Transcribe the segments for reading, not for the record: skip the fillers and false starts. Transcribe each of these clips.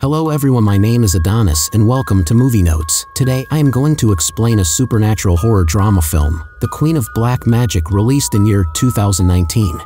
Hello everyone, my name is Adonis and welcome to Movie Notes. Today I am going to explain a supernatural horror drama film, The Queen of Black Magic, released in year 2019.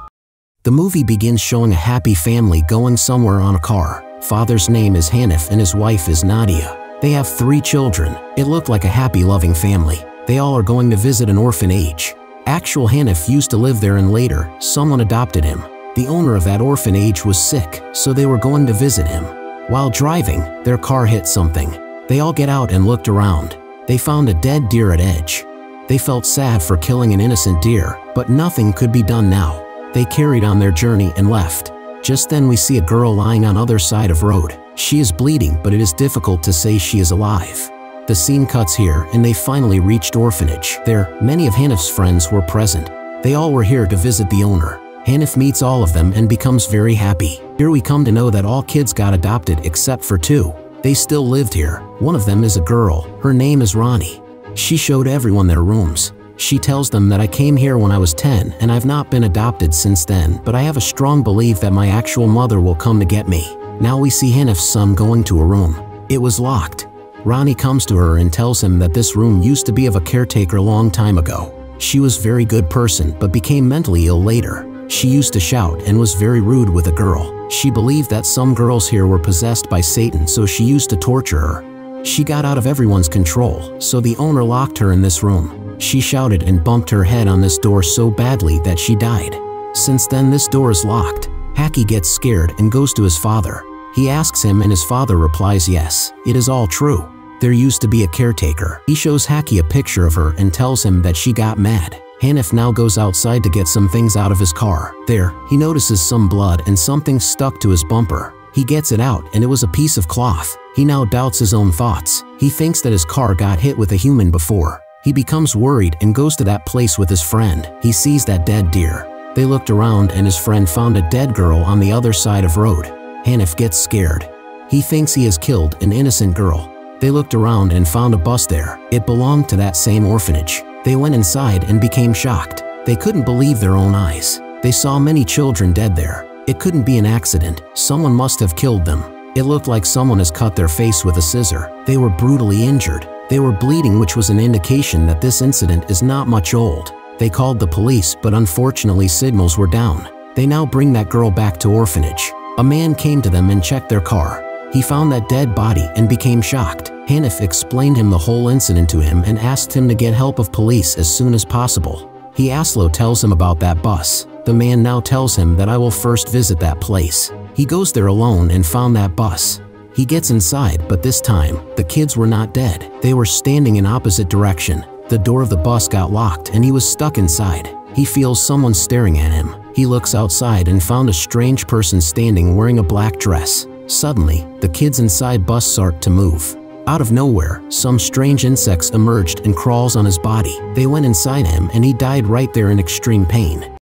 The movie begins showing a happy family going somewhere on a car. Father's name is Hanif and his wife is Nadia. They have 3 children. It looked like a happy, loving family. They all are going to visit an orphanage. Actual Hanif used to live there and later, someone adopted him. The owner of that orphanage was sick, so they were going to visit him. While driving, their car hit something. They all get out and looked around. They found a dead deer at Edge. They felt sad for killing an innocent deer, but nothing could be done now. They carried on their journey and left. Just then we see a girl lying on other side of road. She is bleeding, but it is difficult to say she is alive. The scene cuts here and they finally reached orphanage. There, many of Hanif's friends were present. They all were here to visit the owner. Hanif meets all of them and becomes very happy. Here we come to know that all kids got adopted except for 2. They still lived here. One of them is a girl. Her name is Ronnie. She showed everyone their rooms. She tells them that I came here when I was 10 and I've not been adopted since then, but I have a strong belief that my actual mother will come to get me. Now we see Hanif's son going to a room. It was locked. Ronnie comes to her and tells him that this room used to be of a caretaker a long time ago. She was a very good person but became mentally ill later. She used to shout and was very rude with a girl. She believed that some girls here were possessed by Satan, so she used to torture her. She got out of everyone's control, so the owner locked her in this room. She shouted and bumped her head on this door so badly that she died. Since then this door is locked. Hacky gets scared and goes to his father. He asks him and his father replies, yes, it is all true. There used to be a caretaker. He shows Hacky a picture of her and tells him that she got mad. Hanif now goes outside to get some things out of his car. There, he notices some blood and something stuck to his bumper. He gets it out and it was a piece of cloth. He now doubts his own thoughts. He thinks that his car got hit with a human before. He becomes worried and goes to that place with his friend. He sees that dead deer. They looked around and his friend found a dead girl on the other side of road. Hanif gets scared. He thinks he has killed an innocent girl. They looked around and found a bus there. It belonged to that same orphanage. They went inside and became shocked. They couldn't believe their own eyes. They saw many children dead there. It couldn't be an accident. Someone must have killed them. It looked like someone has cut their face with a scissor. They were brutally injured. They were bleeding, which was an indication that this incident is not much old. They called the police, but unfortunately signals were down. They now bring that girl back to orphanage. A man came to them and checked their car. He found that dead body and became shocked. Hanif explained him the whole incident to him and asked him to get help of police as soon as possible. Aslo tells him about that bus. The man now tells him that I will first visit that place. He goes there alone and found that bus. He gets inside, but this time, the kids were not dead. They were standing in opposite direction. The door of the bus got locked and he was stuck inside. He feels someone staring at him. He looks outside and found a strange person standing wearing a black dress. Suddenly, the kids inside bus start to move. Out of nowhere, some strange insects emerged and crawls on his body. They went inside him and he died right there in extreme pain.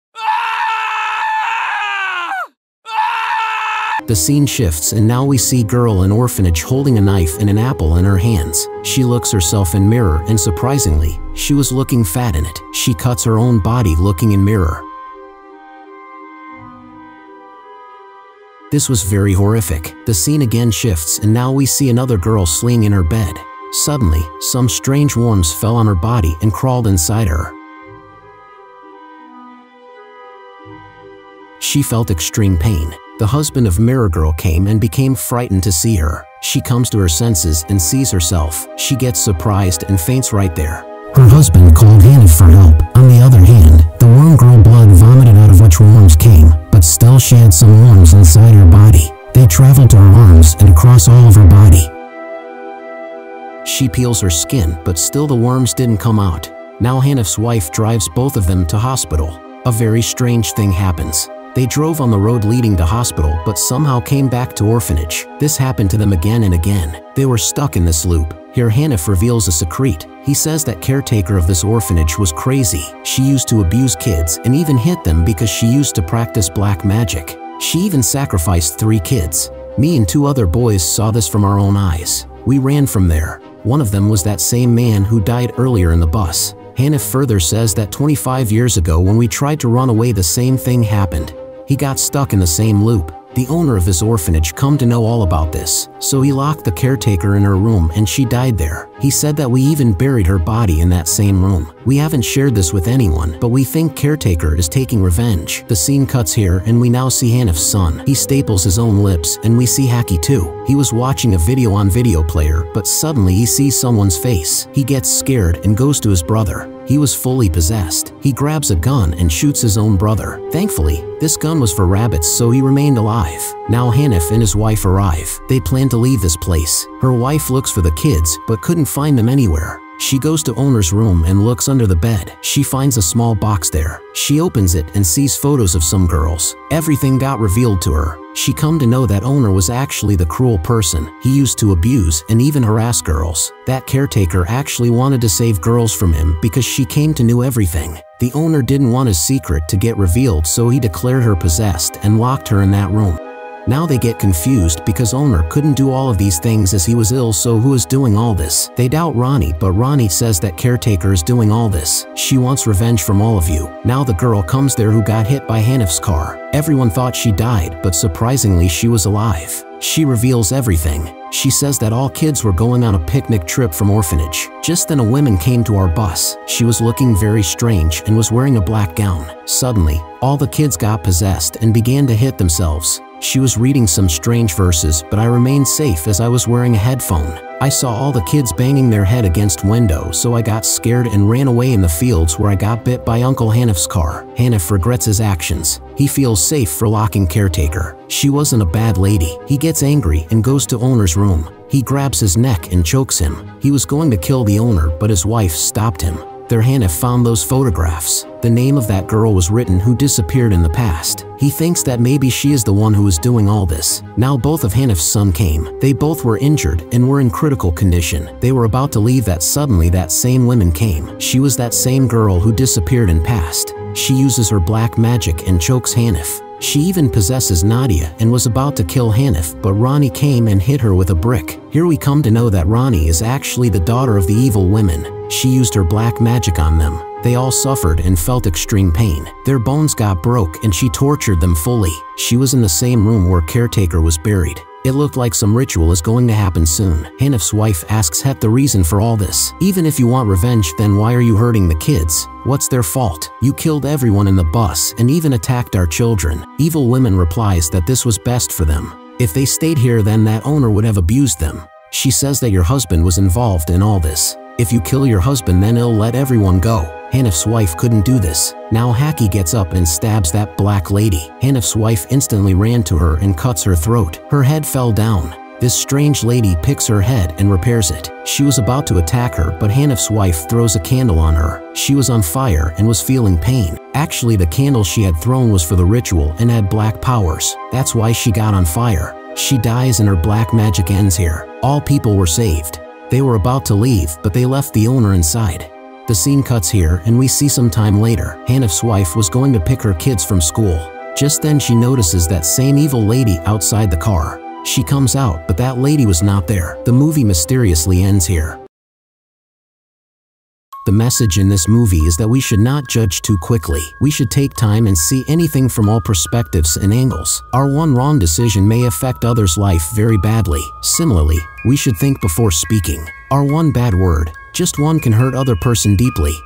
The scene shifts and now we see girl in orphanage holding a knife and an apple in her hands. She looks herself in mirror and surprisingly, she was looking fat in it. She cuts her own body looking in mirror. This was very horrific. The scene again shifts and now we see another girl sleeping in her bed. Suddenly, some strange worms fell on her body and crawled inside her. She felt extreme pain. The husband of Mirror Girl came and became frightened to see her. She comes to her senses and sees herself. She gets surprised and faints right there. Her husband called Hanif for help. On the other hand, the worm girl blood vomited out of which worms came, but still she had some worms inside her body. They traveled to her arms and across all of her body. She peels her skin, but still the worms didn't come out. Now Hanif's wife drives both of them to hospital. A very strange thing happens. They drove on the road leading to hospital but somehow came back to orphanage. This happened to them again and again. They were stuck in this loop. Here Hanif reveals a secret. He says that caretaker of this orphanage was crazy. She used to abuse kids and even hit them because she used to practice black magic. She even sacrificed 3 kids. Me and 2 other boys saw this from our own eyes. We ran from there. One of them was that same man who died earlier in the bus. Hanif further says that 25 years ago when we tried to run away the same thing happened. He got stuck in the same loop. The owner of this orphanage come to know all about this, so he locked the caretaker in her room and she died there. He said that we even buried her body in that same room. We haven't shared this with anyone, but we think caretaker is taking revenge. The scene cuts here and we now see Hanif's son. He staples his own lips and we see Haki too. He was watching a video on video player, but suddenly he sees someone's face. He gets scared and goes to his brother. He was fully possessed. He grabs a gun and shoots his own brother. Thankfully, this gun was for rabbits, so he remained alive. Now Hanif and his wife arrive. They plan to leave this place. Her wife looks for the kids, but couldn't find them anywhere. She goes to owner's room and looks under the bed. She finds a small box there. She opens it and sees photos of some girls. Everything got revealed to her. She come to know that owner was actually the cruel person. He used to abuse and even harass girls. That caretaker actually wanted to save girls from him because she came to know everything. The owner didn't want his secret to get revealed, so he declared her possessed and locked her in that room. Now they get confused because owner couldn't do all of these things as he was ill, so who is doing all this? They doubt Ronnie, but Ronnie says that caretaker is doing all this. She wants revenge from all of you. Now the girl comes there who got hit by Hanif's car. Everyone thought she died, but surprisingly she was alive. She reveals everything. She says that all kids were going on a picnic trip from orphanage. Just then a woman came to our bus. She was looking very strange and was wearing a black gown. Suddenly, all the kids got possessed and began to hit themselves. She was reading some strange verses, but I remained safe as I was wearing a headphone. I saw all the kids banging their head against windows, so I got scared and ran away in the fields where I got bit by Uncle Hanif's car. Hanif regrets his actions. He feels safe for locking caretaker. She wasn't a bad lady. He gets angry and goes to owner's room. He grabs his neck and chokes him. He was going to kill the owner, but his wife stopped him. There Hanif found those photographs. The name of that girl was written who disappeared in the past. He thinks that maybe she is the one who is doing all this. Now both of Hanif's son came. They both were injured and were in critical condition. They were about to leave that suddenly that same woman came. She was that same girl who disappeared in past. She uses her black magic and chokes Hanif. She even possesses Nadia and was about to kill Hanif, but Ronnie came and hit her with a brick. Here we come to know that Ronnie is actually the daughter of the evil women. She used her black magic on them. They all suffered and felt extreme pain. Their bones got broke and she tortured them fully. She was in the same room where caretaker was buried. It looked like some ritual is going to happen soon. Hanif's wife asks Hep the reason for all this. Even if you want revenge, then why are you hurting the kids? What's their fault? You killed everyone in the bus and even attacked our children. Evil woman replies that this was best for them. If they stayed here, then that owner would have abused them. She says that your husband was involved in all this. If you kill your husband, then he'll let everyone go. Hanif's wife couldn't do this. Now Haki gets up and stabs that black lady. Hanif's wife instantly ran to her and cuts her throat. Her head fell down. This strange lady picks her head and repairs it. She was about to attack her, but Hanif's wife throws a candle on her. She was on fire and was feeling pain. Actually, the candle she had thrown was for the ritual and had black powers. That's why she got on fire. She dies and her black magic ends here. All people were saved. They were about to leave, but they left the owner inside. The scene cuts here and we see some time later. Hanif's wife was going to pick her kids from school. Just then she notices that same evil lady outside the car. She comes out, but that lady was not there. The movie mysteriously ends here. The message in this movie is that we should not judge too quickly. We should take time and see anything from all perspectives and angles. Our one wrong decision may affect others' life very badly. Similarly, we should think before speaking. Our one bad word, just one, can hurt other person deeply.